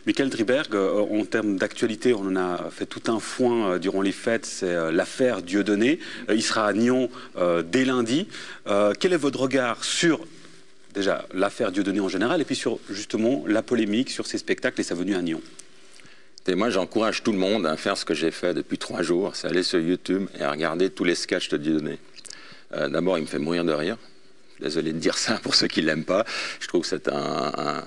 Michael Driberg, en termes d'actualité, on en a fait tout un foin durant les fêtes, c'est l'affaire Dieudonné. Il sera à Nyon dès lundi. Quel est votre regard sur, déjà, l'affaire Dieudonné en général, et puis sur, justement, la polémique sur ses spectacles et sa venue à Nyon? Et moi, j'encourage tout le monde à faire ce que j'ai fait depuis 3 jours, c'est aller sur YouTube et à regarder tous les sketchs de Dieudonné. D'abord, il me fait mourir de rire. Désolé de dire ça pour ceux qui ne l'aiment pas. Je trouve que c'est un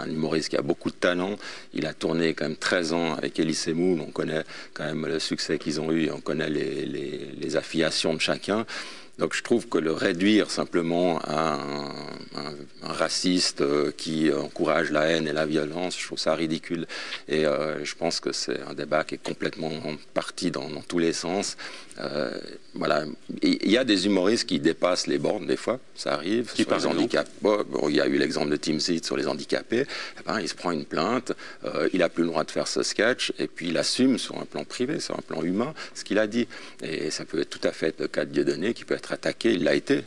humoriste qui a beaucoup de talent. Il a tourné quand même 13 ans avec Elie Semoun. On connaît quand même le succès qu'ils ont eu. On connaît les affiliations de chacun. Donc je trouve que le réduire simplement à un raciste qui encourage la haine et la violence, je trouve ça ridicule. Et je pense que c'est un débat qui est complètement parti dans tous les sens. Voilà. Il y a des humoristes qui dépassent les bornes des fois, ça arrive. Sur les handicapés. Bon, il y a eu l'exemple de Tim Zit sur les handicapés. Eh ben, il se prend une plainte, il n'a plus le droit de faire ce sketch, et puis il assume sur un plan privé, sur un plan humain, ce qu'il a dit. Et ça peut être tout à fait le cas de Dieudonné qui peut être attaqué, il l'a été,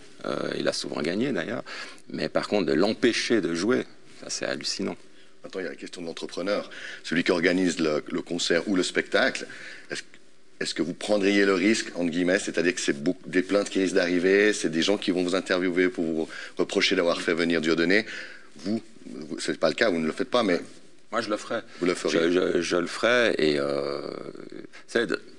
il a souvent gagné d'ailleurs. Mais par contre, de l'empêcher de jouer, ça c'est hallucinant. Maintenant, il y a la question de l'entrepreneur, celui qui organise le concert ou le spectacle. Est-ce que vous prendriez le risque, entre guillemets, c'est-à-dire que c'est des plaintes qui risquent d'arriver, c'est des gens qui vont vous interviewer pour vous reprocher d'avoir fait venir Dieudonné. Vous c'est pas le cas, vous ne le faites pas, mais... Moi, je le ferai. Vous le feriez. Je le ferai, et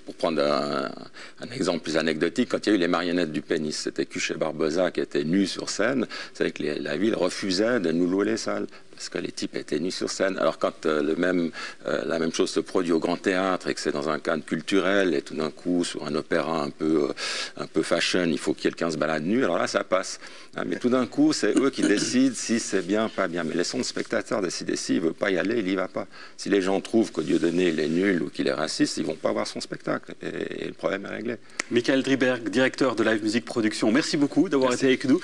pour prendre un exemple plus anecdotique, quand il y a eu les marionnettes du pénis, c'était Cuchet Barbosa qui était nu sur scène, vous savez que la ville refusait de nous louer les salles, parce que les types étaient nus sur scène. Alors quand la même chose se produit au Grand Théâtre et que c'est dans un cadre culturel, et tout d'un coup, sur un opéra un peu fashion, il faut que quelqu'un se balade nu, alors là, ça passe. Mais tout d'un coup, c'est eux qui décident si c'est bien, pas bien. Mais laissons le spectateur décider. S'il ne veut pas y aller, il n'y va pas. Si les gens trouvent que Dieudonné il est nul ou qu'il est raciste, ils ne vont pas voir son spectacle. Et le problème est réglé. Michael Driberg, directeur de Live Music Production, merci beaucoup d'avoir été avec nous.